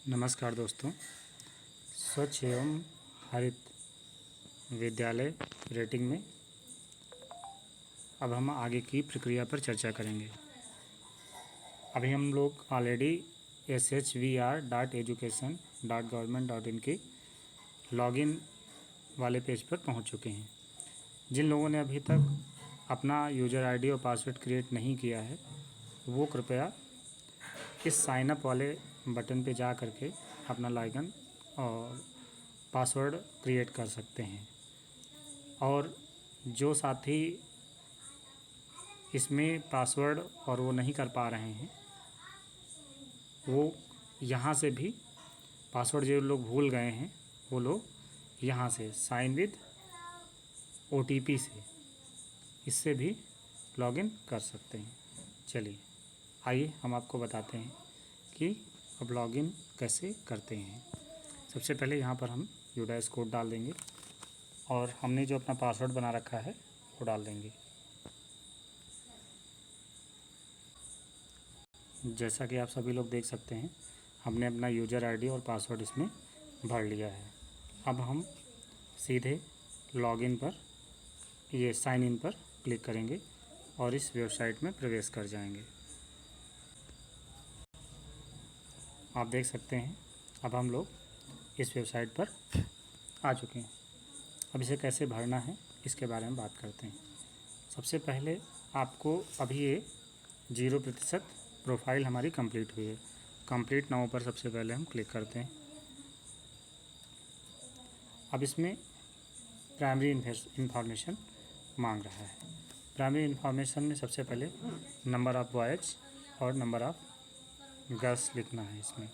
नमस्कार दोस्तों, स्वच्छ एवं हरित विद्यालय रेटिंग में अब हम आगे की प्रक्रिया पर चर्चा करेंगे। अभी हम लोग ऑलरेडी shvr.education.government.in के लॉगिन वाले पेज पर पहुंच चुके हैं। जिन लोगों ने अभी तक अपना यूज़र आईडी और पासवर्ड क्रिएट नहीं किया है वो कृपया इस साइन अप वाले बटन पे जा करके अपना लॉगिन और पासवर्ड क्रिएट कर सकते हैं। और जो साथी इसमें पासवर्ड और वो नहीं कर पा रहे हैं वो यहाँ से भी पासवर्ड जो लोग भूल गए हैं वो लोग यहाँ से साइन विद OTP से इससे भी लॉगिन कर सकते हैं। चलिए आइए हम आपको बताते हैं कि अब लॉगिन कैसे करते हैं। सबसे पहले यहाँ पर हम यूडाइस कोड डाल देंगे और हमने जो अपना पासवर्ड बना रखा है वो डाल देंगे। जैसा कि आप सभी लोग देख सकते हैं हमने अपना यूज़र आईडी और पासवर्ड इसमें भर लिया है। अब हम सीधे लॉगिन पर ये साइन इन पर क्लिक करेंगे और इस वेबसाइट में प्रवेश कर जाएंगे। आप देख सकते हैं अब हम लोग इस वेबसाइट पर आ चुके हैं। अब इसे कैसे भरना है इसके बारे में बात करते हैं। सबसे पहले आपको अभी ये 0% प्रोफाइल हमारी कंप्लीट हुई है। कंप्लीट नाउ पर सबसे पहले हम क्लिक करते हैं। अब इसमें प्राइमरी इंफॉर्मेशन मांग रहा है। प्राइमरी इंफॉर्मेशन में सबसे पहले नंबर ऑफ़ बॉयज़ और नंबर ऑफ़ गर्ल्स लिखना है इसमें।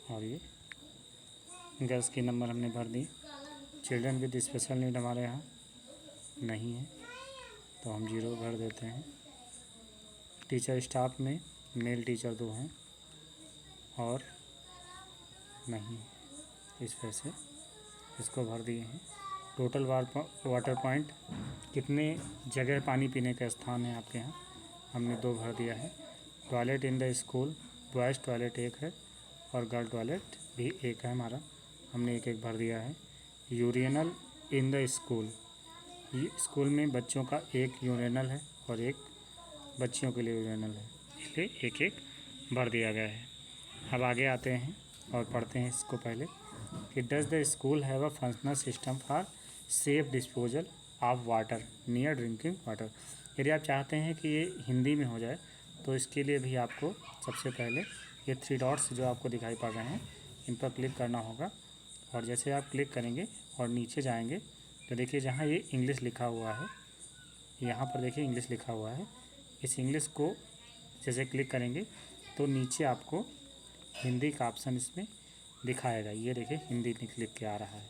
और ये गर्ल्स की नंबर हमने भर दी। चिल्ड्रन विद स्पेशल नीड हमारे यहाँ नहीं है तो हम 0 भर देते हैं। टीचर स्टाफ में मेल टीचर 2 हैं और नहीं, इस वजह से इसको भर दिए हैं। टोटल वाटर पॉइंट कितने जगह पानी पीने का स्थान है आपके यहाँ, हमने 2 भर दिया है। Toilet in the school, boys toilet 1 है और गर्ल टॉयलेट भी 1 है हमारा, हमने 1 भर दिया है। यूरिनल इन द स्कूल, ये स्कूल में बच्चों का 1 यूरिनल है और 1 बच्चियों के लिए यूरिनल है, इसलिए 1 भर दिया गया है। अब आगे आते हैं और पढ़ते हैं इसको पहले कि does the school have a functional system for safe disposal of water near drinking water. यदि आप चाहते हैं कि ये हिंदी में हो जाए तो इसके लिए भी आपको सबसे पहले ये 3 डॉट्स जो आपको दिखाई पड़ रहे हैं इन पर क्लिक करना होगा। और जैसे आप क्लिक करेंगे और नीचे जाएंगे तो देखिए जहाँ ये इंग्लिश लिखा हुआ है, यहाँ पर देखिए इंग्लिश लिखा हुआ है। इस इंग्लिश को जैसे क्लिक करेंगे तो नीचे आपको हिंदी का ऑप्शन इसमें दिखाएगा। ये देखिए हिंदी लिख के आ रहा है,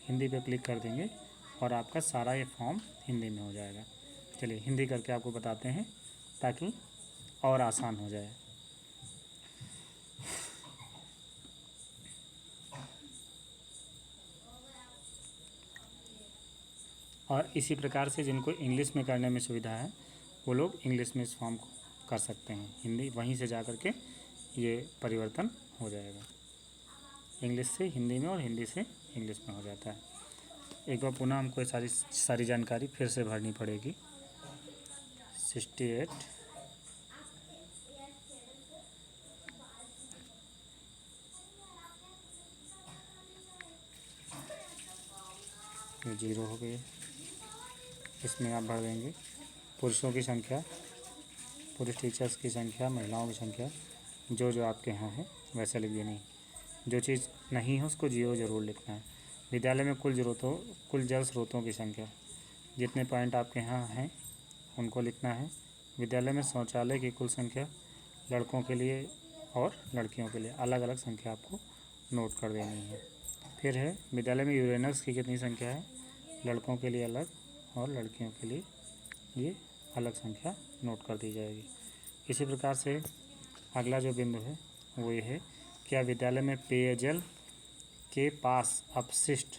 हिंदी पे क्लिक कर देंगे और आपका सारा ये फॉर्म हिंदी में हो जाएगा। चलिए हिंदी करके आपको बताते हैं ताकि और आसान हो जाए। और इसी प्रकार से जिनको इंग्लिश में करने में सुविधा है वो लोग इंग्लिश में इस फॉर्म को कर सकते हैं। हिंदी वहीं से जा कर के ये परिवर्तन हो जाएगा, इंग्लिश से हिंदी में और हिंदी से इंग्लिश में हो जाता है। एक बार पुनः हमको सारी जानकारी फिर से भरनी पड़ेगी। 68 ये 0 हो गई। इसमें आप भर देंगे पुरुषों की संख्या, पुरुष टीचर्स की संख्या, महिलाओं की संख्या, जो आपके यहाँ है वैसा लिख देनी। जो चीज़ नहीं है उसको 0 ज़रूर लिखना है। विद्यालय में कुल जल स्रोतों की संख्या, जितने पॉइंट आपके यहाँ हैं उनको लिखना है। विद्यालय में शौचालय की कुल संख्या, लड़कों के लिए और लड़कियों के लिए अलग अलग संख्या आपको नोट कर देनी है। फिर है विद्यालय में यूरेनल्स की कितनी संख्या है, लड़कों के लिए अलग और लड़कियों के लिए ये अलग संख्या नोट कर दी जाएगी। इसी प्रकार से अगला जो बिंदु है वो ये है, क्या विद्यालय में पेयजल के पास अपशिष्ट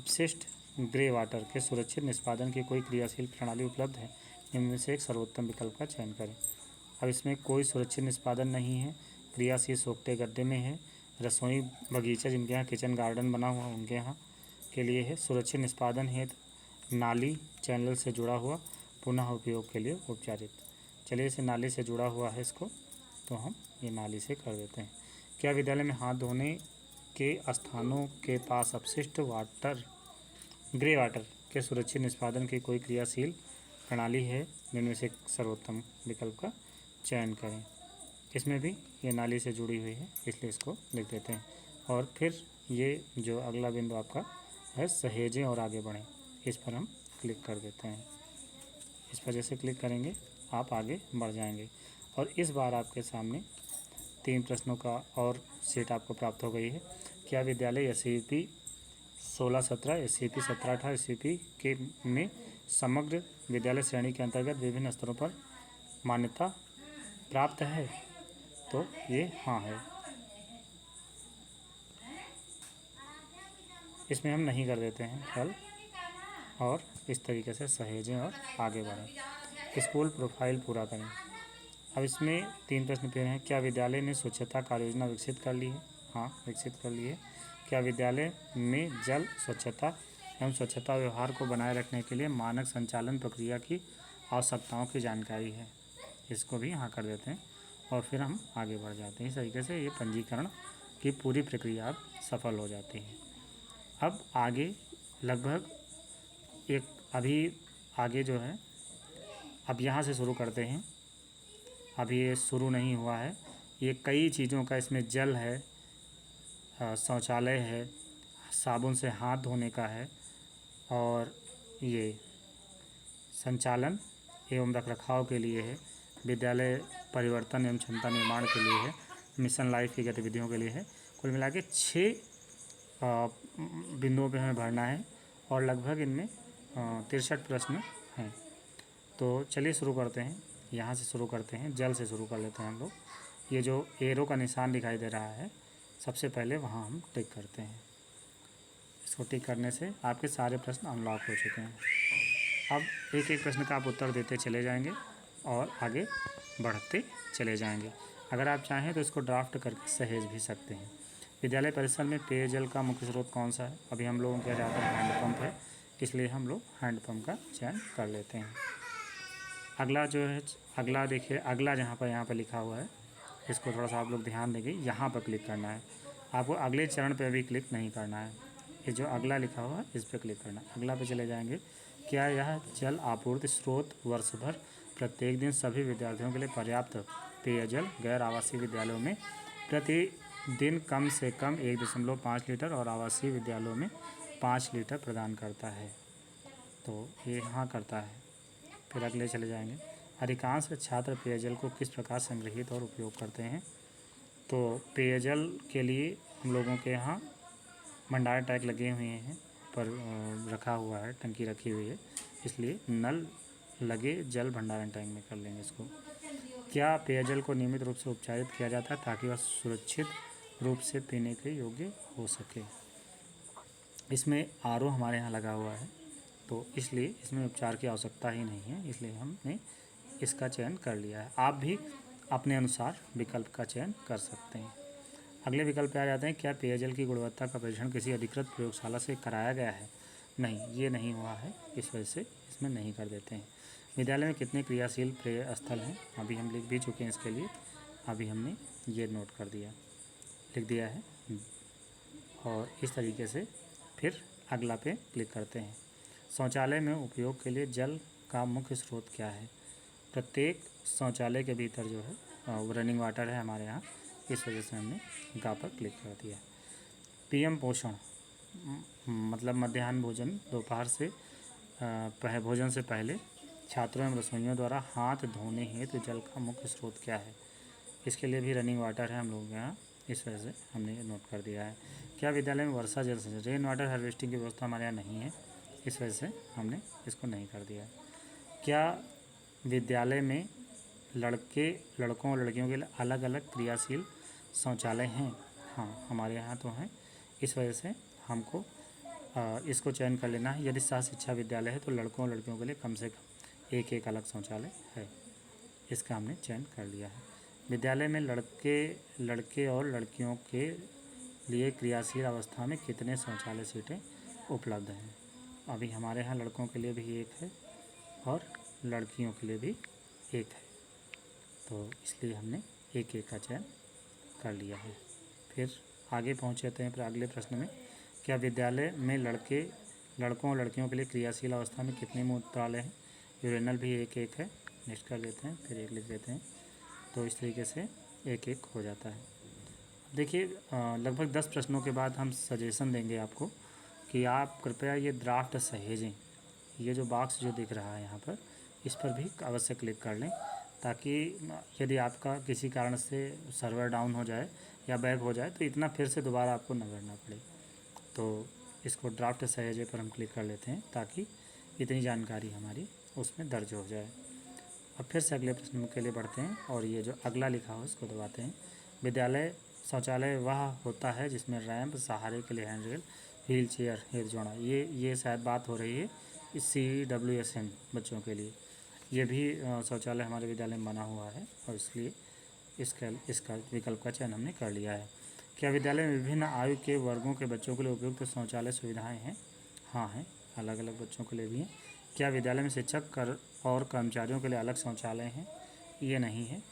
अपशिष्ट ग्रे वाटर के सुरक्षित निष्पादन की कोई क्रियाशील प्रणाली उपलब्ध है, इनमें से एक सर्वोत्तम विकल्प का चयन करें। अब इसमें कोई सुरक्षित निष्पादन नहीं है, क्रियाशील सोखते गड्ढे में है, रसोई बगीचा जिनके यहाँ किचन गार्डन बना हुआ उनके यहाँ के लिए है, सुरक्षित निष्पादन हेतु नाली चैनल से जुड़ा हुआ, पुनः उपयोग के लिए उपचारित। चलिए इसे नाली से जुड़ा हुआ है इसको, तो हम ये नाली से कर देते हैं। क्या विद्यालय में हाथ धोने के स्थानों के पास अपशिष्ट वाटर ग्रे वाटर के सुरक्षित निष्पादन की कोई क्रियाशील प्रणाली है, जिनमें से सर्वोत्तम विकल्प का चयन करें। इसमें भी ये नाली से जुड़ी हुई है, इसलिए इसको लिख देते हैं। और फिर ये जो अगला बिंदु आपका है सहेजें और आगे बढ़ें, इस पर हम क्लिक कर देते हैं। इस पर जैसे क्लिक करेंगे आप आगे बढ़ जाएंगे और इस बार आपके सामने 3 प्रश्नों का और सीट आपको प्राप्त हो गई है। क्या विद्यालय SCP 16-17, SCP 17-18, SCP के में समग्र विद्यालय श्रेणी के अंतर्गत विभिन्न स्तरों पर मान्यता प्राप्त है? तो ये हाँ है। इसमें हम नहीं कर देते हैं हल और इस तरीके से सहेजें और आगे बढ़ें। स्कूल प्रोफाइल पूरा करें। अब इसमें 3 प्रश्न पेश हैं। क्या विद्यालय ने स्वच्छता कार्ययोजना विकसित कर ली है? हाँ, विकसित कर ली है। क्या विद्यालय में जल स्वच्छता एवं स्वच्छता व्यवहार को बनाए रखने के लिए मानक संचालन प्रक्रिया की आवश्यकताओं की जानकारी है? इसको भी हाँ कर देते हैं और फिर हम आगे बढ़ जाते हैं। इस तरीके से ये पंजीकरण की पूरी प्रक्रिया अब सफल हो जाती है। अब आगे लगभग एक अभी आगे जो है अब यहाँ से शुरू करते हैं। अभी ये शुरू नहीं हुआ है। ये कई चीज़ों का इसमें जल है, शौचालय है, साबुन से हाथ धोने का है और ये संचालन एवं रखरखाव के लिए है, विद्यालय परिवर्तन एवं क्षमता निर्माण के लिए है, मिशन लाइफ की गतिविधियों के लिए है। कुल मिला के 6 बिंदुओं पे हमें भरना है और लगभग इनमें 63 प्रश्न हैं। तो चलिए शुरू करते हैं। यहाँ से शुरू करते हैं, जल से शुरू कर लेते हैं हम लोग। ये जो एरो का निशान दिखाई दे रहा है, सबसे पहले वहाँ हम टिक करते हैं। इसको टिक करने से आपके सारे प्रश्न अनलॉक हो चुके हैं। अब एक एक प्रश्न का आप उत्तर देते चले जाएंगे और आगे बढ़ते चले जाएंगे। अगर आप चाहें तो इसको ड्राफ्ट करके सहेज भी सकते हैं। विद्यालय परिसर में पेयजल का मुख्य स्रोत कौन सा है? अभी हम लोगों के ज़्यादातर हैंडपम्प है, इसलिए हम लोग हैंडपम्प का चयन कर लेते हैं। अगला जो है, अगला देखिए, अगला यहाँ पर लिखा हुआ है, इसको थोड़ा सा आप लोग ध्यान देंगे। यहाँ पर क्लिक करना है आपको, अगले चरण पे भी क्लिक नहीं करना है। ये जो अगला लिखा हुआ है इस पर क्लिक करना है। अगला पे चले जाएंगे। क्या यह जल आपूर्ति स्रोत वर्ष भर प्रत्येक दिन सभी विद्यार्थियों के लिए पर्याप्त पेयजल गैर आवासीय विद्यालयों में प्रतिदिन कम से कम 1.5 लीटर और आवासीय विद्यालयों में 5 लीटर प्रदान करता है? तो ये हाँ करता है। फिर अगले चले जाएंगे। अधिकांश छात्र पेयजल को किस प्रकार संग्रहित और उपयोग करते हैं? तो पेयजल के लिए हम लोगों के यहाँ भंडारण टैंक लगे हुए हैं, पर रखा हुआ है, टंकी रखी हुई है, इसलिए नल लगे जल भंडारण टैंक में कर लेंगे इसको। क्या पेयजल को नियमित रूप से उपचारित किया जाता है ताकि वह सुरक्षित रूप से पीने के योग्य हो सके? इसमें RO हमारे यहाँ लगा हुआ है, तो इसलिए इसमें उपचार की आवश्यकता ही नहीं है, इसलिए हमने इसका चयन कर लिया है। आप भी अपने अनुसार विकल्प का चयन कर सकते हैं। अगले विकल्प पे आ जाते हैं। क्या पेयजल की गुणवत्ता का परीक्षण किसी अधिकृत प्रयोगशाला से कराया गया है? नहीं, ये नहीं हुआ है, इस वजह से इसमें नहीं कर देते हैं। विद्यालय में कितने क्रियाशील पेय स्थल हैं? अभी हम लिख भी चुके हैं इसके लिए, अभी हमने ये नोट कर दिया, लिख दिया है। और इस तरीके से फिर अगला पे क्लिक करते हैं। शौचालय में उपयोग के लिए जल का मुख्य स्रोत क्या है? प्रत्येक शौचालय के भीतर जो है रनिंग वाटर है हमारे यहाँ, इस वजह से हमने गा पर क्लिक कर दिया। PM पोषण मतलब मध्याह्न भोजन, दोपहर से भोजन से पहले छात्रों एवं रसोइयों द्वारा हाथ धोने हेतु जल का मुख्य स्रोत क्या है? इसके लिए भी रनिंग वाटर है हम लोग के यहाँ, इस वजह से हमने ये नोट कर दिया है। क्या विद्यालय में वर्षा जल संचय रेन वाटर हार्वेस्टिंग की व्यवस्था हमारे यहाँ नहीं है? इस वजह से हमने इसको नहीं कर दिया। क्या विद्यालय में लड़कों और लड़कियों के लिए अलग अलग क्रियाशील शौचालय हैं? हाँ, हमारे यहाँ तो हैं, इस वजह से हमको इसको चयन कर लेना है। यदि सह शिक्षा विद्यालय है तो लड़कों और लड़कियों के लिए कम से कम एक अलग शौचालय है। इसका हमने चयन कर लिया है। विद्यालय में लड़के और लड़कियों के लिए क्रियाशील अवस्था में कितने शौचालय सीटें उपलब्ध हैं? अभी हमारे यहाँ लड़कों के लिए भी एक है और लड़कियों के लिए भी एक है, तो इसलिए हमने एक का चयन कर लिया है। फिर आगे पहुँच जाते हैं। फिर अगले प्रश्न में, क्या विद्यालय में लड़कों और लड़कियों के लिए क्रियाशील अवस्था में कितने मूत्रालय हैं? यूरेनल भी एक है। नेक्स्ट कर देते हैं, फिर एक लिख देते हैं, तो इस तरीके से एक हो जाता है। देखिए, लगभग 10 प्रश्नों के बाद हम सजेशन देंगे आपको कि आप कृपया ये ड्राफ्ट सहेजें। ये जो बॉक्स जो दिख रहा है यहाँ पर, इस पर भी अवश्य क्लिक कर लें, ताकि यदि आपका किसी कारण से सर्वर डाउन हो जाए या बैक हो जाए तो इतना फिर से दोबारा आपको न करना पड़े। तो इसको ड्राफ्ट सहेजे पर हम क्लिक कर लेते हैं, ताकि इतनी जानकारी हमारी उसमें दर्ज हो जाए। अब फिर से अगले प्रश्न के लिए बढ़ते हैं, और ये जो अगला लिखा हो इसको दबाते हैं। विद्यालय शौचालय वह होता है जिसमें रैंप, सहारे के लिए हैंडरेल, व्हील चेयर हेड जोड़ा। ये शायद बात हो रही है इस CWSN बच्चों के लिए। ये भी शौचालय हमारे विद्यालय में बना हुआ है, और इसलिए इसका विकल्प का चयन हमने कर लिया है। क्या विद्यालय में विभिन्न आयु के वर्गों के बच्चों के लिए उपयुक्त शौचालय सुविधाएं हैं? हाँ हैं, अलग अलग बच्चों के लिए भी हैं। क्या विद्यालय में शिक्षक और कर्मचारियों के लिए अलग शौचालय हैं? ये नहीं है।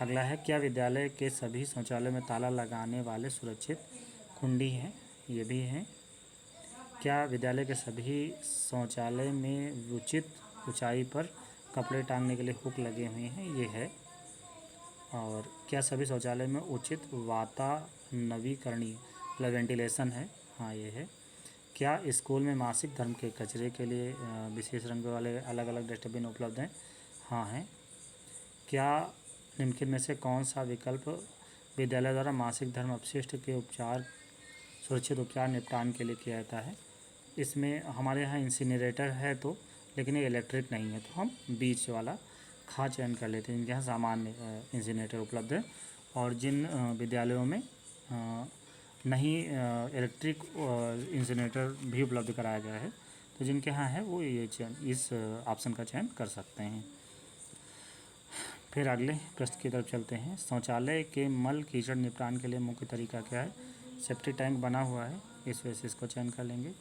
अगला है, क्या विद्यालय के सभी शौचालय में ताला लगाने वाले सुरक्षित कुंडी हैं? ये भी हैं। क्या विद्यालय के सभी शौचालय में उचित ऊंचाई पर कपड़े टांगने के लिए हुक लगे हुए हैं? ये है। और क्या सभी शौचालय में उचित वातानवीकरणीय मतलब वेंटिलेशन है? हाँ, ये है। क्या स्कूल में मासिक धर्म के कचरे के लिए विशेष रंग वाले अलग अलग डस्टबिन उपलब्ध हैं? हाँ हैं। क्या निम्नलिखित में से कौन सा विकल्प विद्यालय द्वारा मासिक धर्म अपशिष्ट के सुरक्षित उपचार निपटान के लिए किया जाता है? इसमें हमारे यहाँ इंसिनरेटर है तो, लेकिन ये इलेक्ट्रिक नहीं है, तो हम बीच वाला खा चयन कर लेते हैं, जिनके यहाँ सामान्य इंसिनरेटर उपलब्ध है। और जिन विद्यालयों में नहीं इलेक्ट्रिक इंसिनरेटर भी उपलब्ध कराया गया है, तो जिनके यहाँ है वो ये इस ऑप्शन का चयन कर सकते हैं। फिर अगले प्रश्न की तरफ चलते हैं। शौचालय के मल कीचड़ निपटान के लिए मुख्य तरीका क्या है? सेफ्टी टैंक बना हुआ है, इस वजह से इसको चयन कर लेंगे।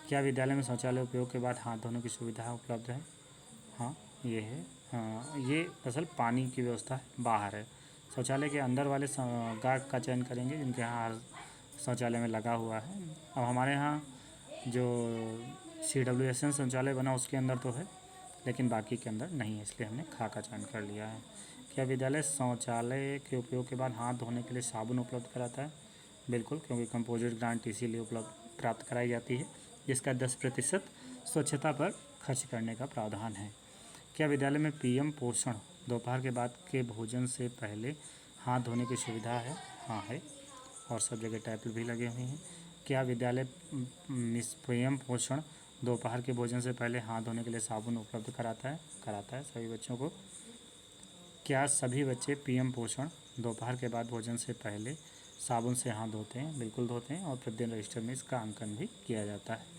क्या विद्यालय में शौचालय उपयोग के बाद हाथ धोने की सुविधा उपलब्ध है? हाँ, ये है। ये दरअसल पानी की व्यवस्था बाहर है। शौचालय के अंदर वाले गार्ड का चयन करेंगे, जिनके यहाँ शौचालय में लगा हुआ है। अब हमारे यहाँ जो CWSN शौचालय बना उसके अंदर तो है, लेकिन बाकी के अंदर नहीं है, इसलिए हमने खा का चयन कर लिया है। क्या विद्यालय शौचालय के उपयोग के बाद हाथ धोने के लिए साबुन उपलब्ध कराता है? बिल्कुल, क्योंकि कंपोजिट ग्रांट इसीलिए उपलब्ध प्राप्त कराई जाती है, जिसका 10% स्वच्छता पर खर्च करने का प्रावधान है। क्या विद्यालय में PM पोषण दोपहर के बाद के भोजन से पहले हाथ धोने की सुविधा है? हाँ है, और सब जगह टैप भी लगे हुए हैं। क्या विद्यालय PM पोषण दोपहर के भोजन से पहले हाथ धोने के लिए साबुन उपलब्ध कराता है सभी बच्चों को। क्या सभी बच्चे PM पोषण दोपहर के बाद भोजन से पहले साबुन से हाथ धोते हैं? बिल्कुल धोते हैं, और प्रतिदिन रजिस्टर में इसका अंकन भी किया जाता है।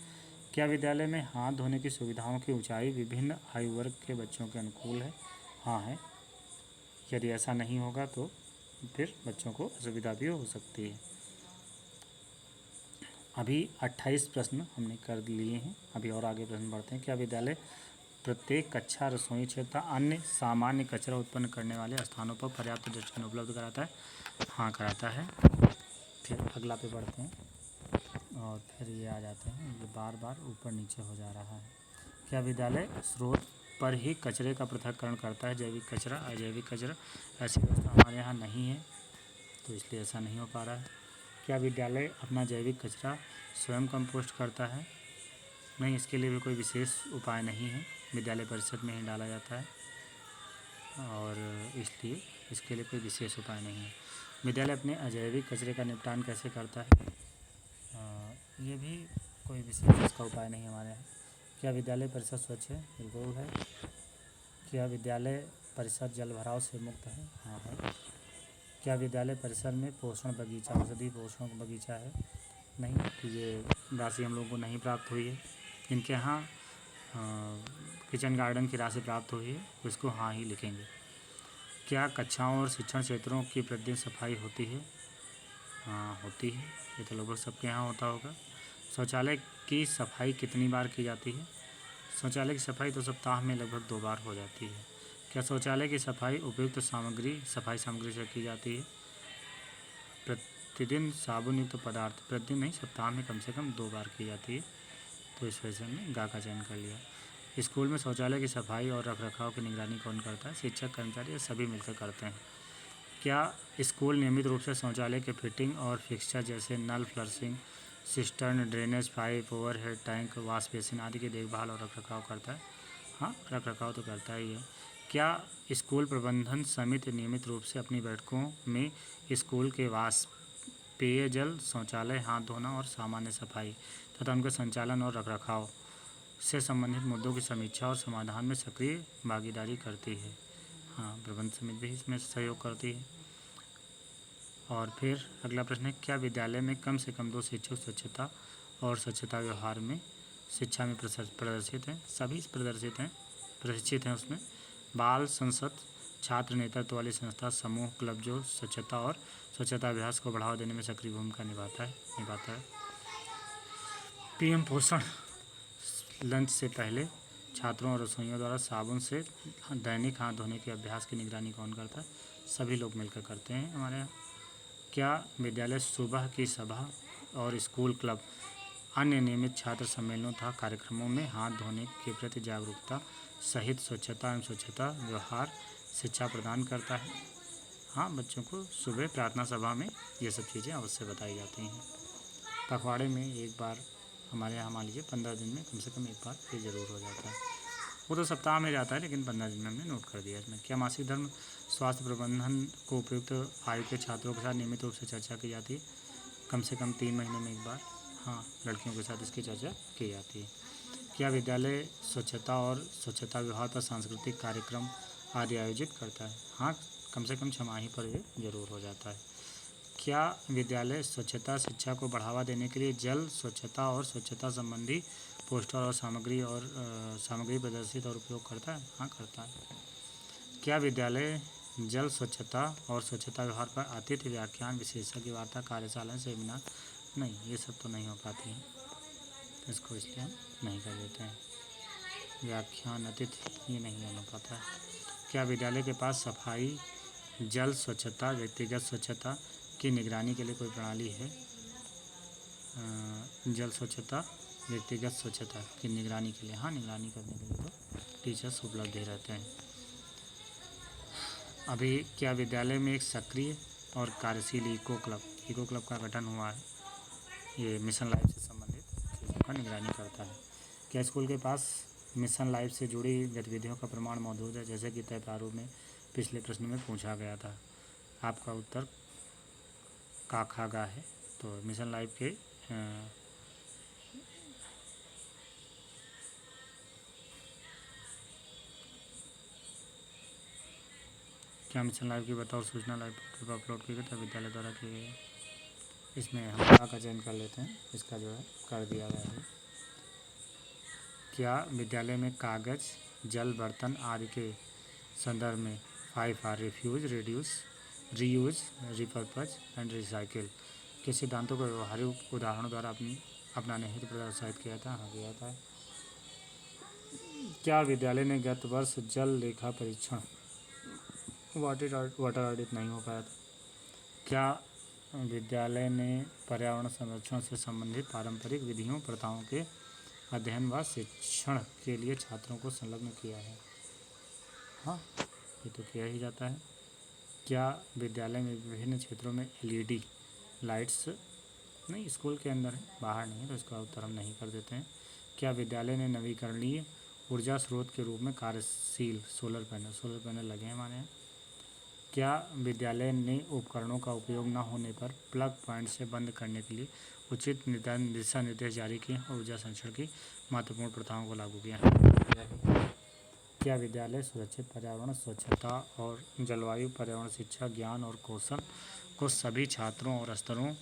क्या विद्यालय में हाथ धोने की सुविधाओं की ऊंचाई विभिन्न आयु वर्ग के बच्चों के अनुकूल है? हाँ है। यदि ऐसा नहीं होगा तो फिर बच्चों को असुविधा भी हो सकती है। अभी 28 प्रश्न हमने कर लिए हैं। अभी और आगे प्रश्न बढ़ते हैं। क्या विद्यालय प्रत्येक कक्षा, रसोई क्षेत्र, अन्य सामान्य कचरा उत्पन्न करने वाले स्थानों पर पर्याप्त डस्टबिन उपलब्ध कराता है? हाँ, कराता है। फिर अगला पे बढ़ते हैं, और फिर ये आ जाते हैं, ये बार बार ऊपर नीचे हो जा रहा है। क्या विद्यालय स्रोत पर ही कचरे का पृथक्करण करता है? जैविक कचरा, अजैविक कचरा? ऐसी व्यवस्था हमारे यहाँ नहीं है, तो इसलिए ऐसा नहीं हो पा रहा है। क्या विद्यालय अपना जैविक कचरा स्वयं कंपोस्ट करता है? नहीं, इसके लिए भी कोई विशेष उपाय नहीं है, विद्यालय परिषद में ही डाला जाता है, और इसलिए इसके लिए कोई विशेष उपाय नहीं है। विद्यालय अपने अजैविक कचरे का निपटान कैसे करता है? ये भी कोई विशेष इसका उपाय नहीं हमारे यहाँ। क्या विद्यालय परिसर स्वच्छ है? बिल्कुल है। क्या विद्यालय परिसर जल भराव से मुक्त है? हाँ है। क्या विद्यालय परिसर में पोषण बगीचा, औषधि पोषण बगीचा है? नहीं कि ये राशि हम लोगों को नहीं प्राप्त हुई है। इनके यहाँ किचन गार्डन की राशि प्राप्त हुई है, उसको हाँ ही लिखेंगे। क्या कक्षाओं और शिक्षण क्षेत्रों की प्रतिदिन सफाई होती है? हाँ होती है, ये तो लगभग सबके यहाँ होता होगा। शौचालय की सफाई कितनी बार की जाती है? शौचालय की सफाई तो सप्ताह में लगभग 2 बार हो जाती है। क्या शौचालय की सफाई उपयुक्त सफाई सामग्री से की जाती है? प्रतिदिन साबुन युक्त पदार्थ, प्रतिदिन नहीं, सप्ताह में कम से कम 2 बार की जाती है। तो इस वजह से हमने गा का चयन कर लिया। स्कूल में शौचालय की सफाई और रखरखाव की निगरानी कौन करता है? शिक्षक, कर्मचारी या सभी मिलकर करते हैं। क्या स्कूल नियमित रूप से शौचालय के फिटिंग और फिक्सचर जैसे नल, flushing cistern, drainage pipe, overhead tank, wash basin आदि की देखभाल और रखरखाव करता है? हाँ, रखरखाव तो करता ही है। क्या स्कूल प्रबंधन समिति नियमित रूप से अपनी बैठकों में स्कूल के वास, पेयजल, शौचालय, हाथ धोना और सामान्य सफाई तथा उनके संचालन और रखरखाव से संबंधित मुद्दों की समीक्षा और समाधान में सक्रिय भागीदारी करती है? हाँ, प्रबंधन समिति भी इसमें सहयोग करती है। और फिर अगला प्रश्न है, क्या विद्यालय में कम से कम 2 शिक्षक स्वच्छता और स्वच्छता व्यवहार में शिक्षा में प्रदर्शित हैं? सभी प्रशिक्षित हैं उसमें। बाल संसद, छात्र नेतृत्व वाली संस्था, समूह, क्लब जो स्वच्छता और स्वच्छता अभ्यास को बढ़ावा देने में सक्रिय भूमिका निभाता है। पीएम पोषण लंच से पहले छात्रों और रसोइयों द्वारा साबुन से दैनिक हाथ धोने के अभ्यास की निगरानी कौन करता है? सभी लोग मिलकर करते हैं हमारे यहाँ। क्या विद्यालय सुबह की सभा और स्कूल क्लब अन्य नियमित छात्र सम्मेलनों तथा कार्यक्रमों में हाथ धोने के प्रति जागरूकता सहित स्वच्छता एवं स्वच्छता व्यवहार शिक्षा प्रदान करता है? हाँ, बच्चों को सुबह प्रार्थना सभा में ये सब चीज़ें अवश्य बताई जाती हैं। पखवाड़े में एक बार हमारे यहाँ मान लीजिए 15 दिन में कम से कम एक बार ये ज़रूर हो जाता है। वो तो सप्ताह में जाता है, लेकिन 15 दिन में हमने नोट कर दिया इसमें। क्या मासिक धर्म स्वास्थ्य प्रबंधन को उपयुक्त आयु के छात्रों के साथ नियमित रूप से चर्चा की जाती है? कम से कम 3 महीने में एक बार, हाँ, लड़कियों के साथ इसकी चर्चा की जाती है। क्या विद्यालय स्वच्छता और स्वच्छता व्यवहार पर सांस्कृतिक कार्यक्रम आदि आयोजित करता है? हाँ, कम से कम 6 माही पर ये जरूर हो जाता है। क्या विद्यालय स्वच्छता शिक्षा को बढ़ावा देने के लिए जल स्वच्छता और स्वच्छता संबंधी पोस्टर और सामग्री प्रदर्शित और उपयोग करता है? हाँ, करता है। क्या विद्यालय जल स्वच्छता और स्वच्छता व्यवहार पर अतिथि व्याख्यान, विशेषज्ञ वार्ता, कार्यशाला, सेमिनार? नहीं, ये सब तो नहीं हो पाती है, इसको इसलिए हम नहीं कर देते हैं। व्याख्यान, अतिथि, ये नहीं हो पाता है। क्या विद्यालय के पास सफाई, जल स्वच्छता, व्यक्तिगत स्वच्छता की निगरानी के लिए कोई प्रणाली है? जल स्वच्छता, व्यक्तिगत स्वच्छता की निगरानी के लिए, हाँ, निगरानी करने के लिए तो टीचर्स उपलब्ध ही रहते हैं। अभी क्या विद्यालय में एक सक्रिय और कार्यशील इको क्लब का गठन हुआ है? ये मिशन लाइफ से संबंधित चीज़ों का निगरानी करता है। क्या स्कूल के पास मिशन लाइफ से जुड़ी गतिविधियों का प्रमाण मौजूद है, जैसे कि तय प्रारूप में पिछले प्रश्न में पूछा गया था? आपका उत्तर का, खा, गा है। तो मिशन लाइफ के क्या मिशन लाइफ की बतौर सूचना लाइव पोर्टल पर अपलोड की गई था विद्यालय द्वारा की गई? इसमें हम का चयन कर लेते हैं, इसका जो है कर दिया गया है। क्या विद्यालय में कागज़, जल, बर्तन आदि के संदर्भ में 5R refuse, reduce, reuse, repurpose and recycle के सिद्धांतों को व्यवहारिक उदाहरणों द्वारा अपनाने हेतु प्रोत्साहित किया था? हाँ, किया था। क्या विद्यालय ने गत वर्ष जल लेखा परीक्षण वाटर ऑडिट नहीं हो पाया था? क्या विद्यालय ने पर्यावरण संरक्षण से संबंधित पारंपरिक विधियों, प्रथाओं के अध्ययन व शिक्षण के लिए छात्रों को संलग्न किया है? हाँ, ये तो किया ही जाता है। क्या विद्यालय में विभिन्न क्षेत्रों में LED लाइट्स, नहीं, स्कूल के अंदर है, बाहर नहीं है, तो इसका उत्तर हम नहीं कर देते हैं। क्या विद्यालय ने नवीकरणीय ऊर्जा स्रोत के रूप में कार्यशील सोलर पैनल लगे हैं हमारे यहाँ? क्या विद्यालय ने उपकरणों का उपयोग न होने पर प्लग पॉइंट से बंद करने के लिए उचित दिशा निर्देश जारी किए और ऊर्जा संरक्षण की महत्वपूर्ण प्रथाओं को लागू किया? क्या विद्यालय सुरक्षित पर्यावरण, स्वच्छता और जलवायु पर्यावरण शिक्षा, ज्ञान और कौशल को सभी छात्रों और स्तरों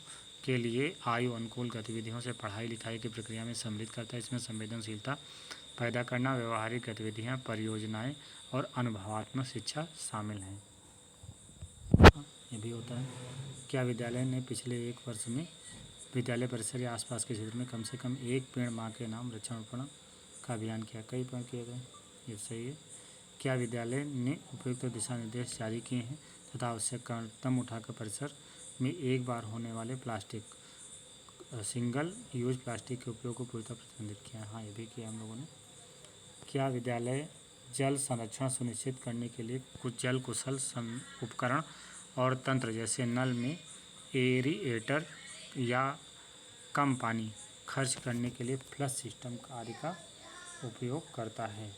के लिए आयु अनुकूल गतिविधियों से पढ़ाई लिखाई की प्रक्रिया में सम्मिलित करता है। इसमें संवेदनशीलता पैदा करना, व्यवहारिक गतिविधियाँ, परियोजनाएं और अनुभवात्मक शिक्षा शामिल हैं। ये भी होता है। क्या विद्यालय ने पिछले 1 वर्ष में विद्यालय परिसर या आसपास के क्षेत्र में कम से कम 1 पेड़ माँ के नाम वृक्षारोपण का अभियान किया? कई पेड़ किए गए, ये सही है। क्या विद्यालय ने उपयुक्त दिशा निर्देश जारी किए हैं तथा आवश्यक कदम उठाकर परिसर में एक बार होने वाले प्लास्टिक सिंगल यूज प्लास्टिक के उपयोग को पूरी तरह प्रतिबंधित किया? हाँ, ये भी किया हम लोगों ने। क्या विद्यालय जल संरक्षण सुनिश्चित करने के लिए कुछ जल कुशल उपकरण और तंत्र जैसे नल में एरिएटर या कम पानी खर्च करने के लिए फ्लश सिस्टम आदि का उपयोग करता है?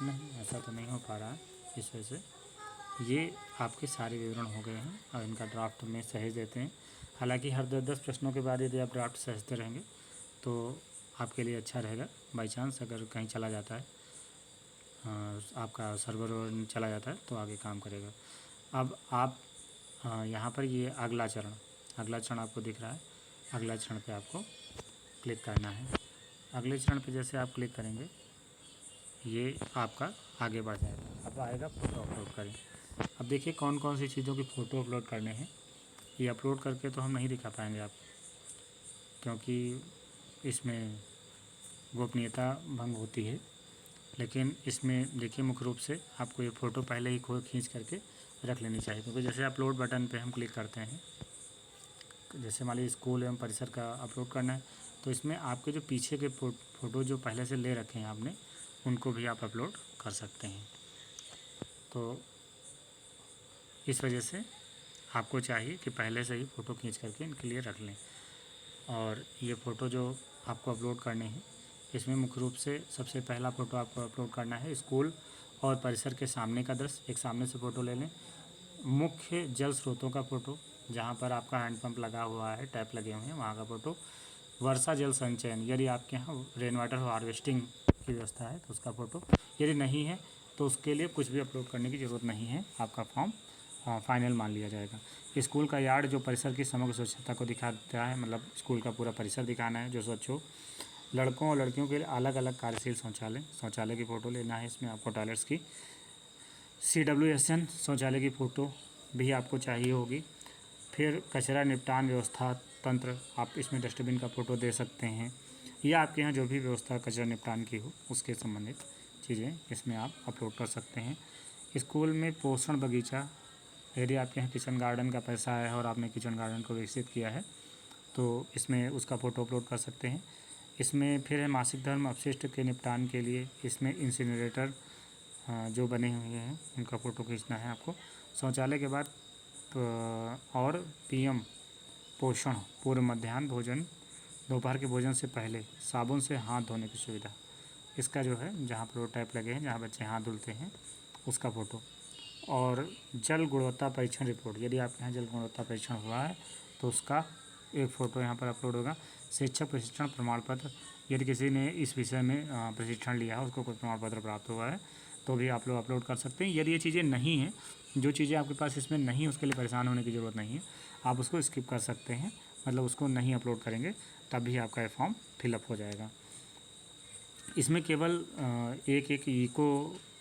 नहीं, ऐसा तो नहीं हो पा रहा है। इस वजह से ये आपके सारे विवरण हो गए हैं और इनका ड्राफ्ट में सहेज देते हैं। हालांकि हर 10 प्रश्नों के बाद यदि आप ड्राफ्ट सहेजते रहेंगे तो आपके लिए अच्छा रहेगा। बाई चांस अगर कहीं चला जाता है, आपका सर्वर चला जाता है, तो आगे काम करेगा। अब आप यहाँ पर ये अगला चरण आपको दिख रहा है। अगला चरण पे आपको क्लिक करना है। अगले चरण पे जैसे आप क्लिक करेंगे ये आपका आगे बढ़ जाएगा। अब आएगा फ़ोटो अपलोड करें। अब देखिए कौन कौन सी चीज़ों की फ़ोटो अपलोड करने हैं। ये अपलोड करके तो हम नहीं दिखा पाएंगे आप, क्योंकि इसमें गोपनीयता भंग होती है। लेकिन इसमें देखिए मुख्य रूप से आपको ये फ़ोटो पहले ही खींच करके रख लेनी चाहिए, क्योंकि जैसे अपलोड बटन पे हम क्लिक करते हैं, जैसे मान लीजिए स्कूल एवं परिसर का अपलोड करना है, तो इसमें आपके जो पीछे के फ़ोटो जो पहले से ले रखे हैं आपने, उनको भी आप अपलोड कर सकते हैं। तो इस वजह से आपको चाहिए कि पहले से ही फ़ोटो खींच करके इनके लिए रख लें। और ये फ़ोटो जो आपको अपलोड करने हैं, इसमें मुख्य रूप से सबसे पहला फ़ोटो आपको अपलोड करना है स्कूल और परिसर के सामने का दृश्य। एक सामने से फ़ोटो ले लें। मुख्य जल स्रोतों का फ़ोटो, जहाँ पर आपका हैंडपम्प लगा हुआ है, टैप लगे हुए हैं, वहाँ का फ़ोटो। वर्षा जल संचयन, यदि आपके यहाँ रेन वाटर हार्वेस्टिंग की व्यवस्था है तो उसका फ़ोटो। यदि नहीं है तो उसके लिए कुछ भी अपलोड करने की ज़रूरत नहीं है, आपका फॉर्म फाइनल मान लिया जाएगा। स्कूल का यार्ड जो परिसर की समग्र स्वच्छता को दिखाता है, मतलब स्कूल का पूरा परिसर दिखाना है जो स्वच्छ हो। लड़कों और लड़कियों के लिए अलग अलग कार्यशील शौचालय की फ़ोटो लेना है। इसमें आपको टॉयलेट्स की CWSN शौचालय की फ़ोटो भी आपको चाहिए होगी। फिर कचरा निपटान व्यवस्था तंत्र, आप इसमें डस्टबिन का फ़ोटो दे सकते हैं, या आपके यहाँ जो भी व्यवस्था कचरा निपटान की हो उसके संबंधित चीज़ें इसमें आप अपलोड कर सकते हैं। स्कूल में पोषण बगीचा, यदि आपके यहाँ किचन गार्डन का पैसा है और आपने किचन गार्डन को विकसित किया है तो इसमें उसका फ़ोटो अपलोड कर सकते हैं। इसमें फिर है मासिक धर्म अपशिष्ट के निपटान के लिए, इसमें इंसिनरेटर जो बने हुए हैं उनका फ़ोटो खींचना है आपको। शौचालय के बाद और PM पोषण, पूर्व मध्याह्न भोजन, दोपहर के भोजन से पहले साबुन से हाथ धोने की सुविधा, इसका जो है जहाँ पर टैप लगे हैं, जहाँ बच्चे हाथ धुलते हैं, उसका फ़ोटो। और जल गुणवत्ता परीक्षण रिपोर्ट, यदि आपके यहाँ जल गुणवत्ता परीक्षण हुआ है तो उसका एक फ़ोटो यहाँ पर अपलोड होगा। शिक्षक प्रशिक्षण प्रमाण पत्र, यदि किसी ने इस विषय में प्रशिक्षण लिया है, उसको कोई प्रमाण पत्र प्राप्त हुआ है तो भी आप लोग अपलोड कर सकते हैं। यदि ये चीज़ें नहीं हैं, जो चीज़ें आपके पास इसमें नहीं, उसके लिए परेशान होने की ज़रूरत नहीं है, आप उसको स्किप कर सकते हैं, मतलब उसको नहीं अपलोड करेंगे तब भी आपका ये फॉर्म फिलअप हो जाएगा। इसमें केवल एक इको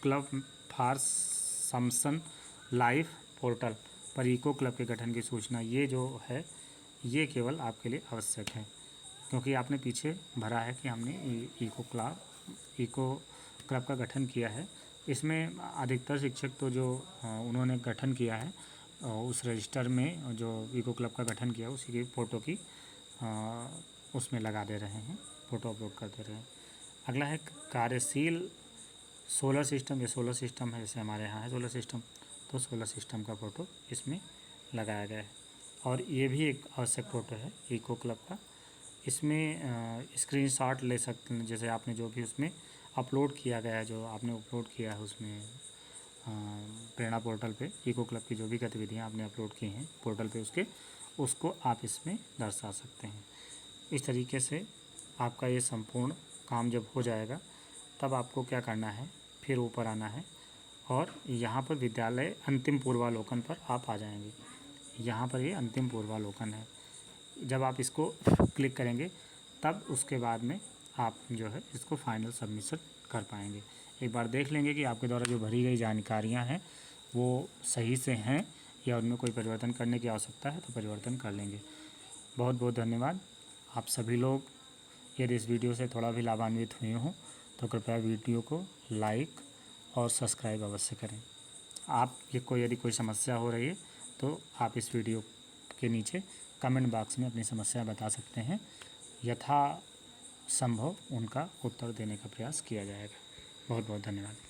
क्लब फॉर समसन लाइफ पोर्टल पर इको क्लब के गठन की सूचना, ये जो है ये केवल आपके लिए आवश्यक है, क्योंकि आपने पीछे भरा है कि हमने इको क्लब का गठन किया है। इसमें अधिकतर शिक्षक तो जो उन्होंने गठन किया है उस रजिस्टर में जो इको क्लब का गठन किया उसी की फ़ोटो की उसमें लगा दे रहे हैं, फ़ोटो अपलोड कर दे रहे हैं। अगला है कार्यशील सोलर सिस्टम। ये सोलर सिस्टम है, जैसे हमारे यहाँ है सोलर सिस्टम, तो सोलर सिस्टम का फ़ोटो इसमें लगाया गया है। और ये भी एक आवश्यक फ़ोटो है इको क्लब का। इसमें स्क्रीनशॉट ले सकते हैं, जैसे आपने जो भी उसमें अपलोड किया गया है, जो आपने अपलोड किया है उसमें प्रेरणा पोर्टल पे इको क्लब की जो भी गतिविधियाँ आपने अपलोड की हैं पोर्टल पे, उसको आप इसमें दर्शा सकते हैं। इस तरीके से आपका ये संपूर्ण काम जब हो जाएगा तब आपको क्या करना है, फिर ऊपर आना है और यहाँ पर विद्यालय अंतिम पूर्वावलोकन पर आप आ जाएंगे। यहाँ पर ये अंतिम पूर्वावलोकन है। जब आप इसको क्लिक करेंगे तब उसके बाद में आप जो है इसको फाइनल सबमिशन कर पाएंगे। एक बार देख लेंगे कि आपके द्वारा जो भरी गई जानकारियाँ हैं वो सही से हैं या उनमें कोई परिवर्तन करने की आवश्यकता है तो परिवर्तन कर लेंगे। बहुत बहुत धन्यवाद। आप सभी लोग यदि इस वीडियो से थोड़ा भी लाभान्वित हुए हों तो कृपया वीडियो को लाइक और सब्सक्राइब अवश्य करें। आप ये यदि कोई समस्या हो रही है तो आप इस वीडियो के नीचे कमेंट बॉक्स में अपनी समस्या बता सकते हैं, यथा संभव उनका उत्तर देने का प्रयास किया जाएगा। बहुत बहुत धन्यवाद।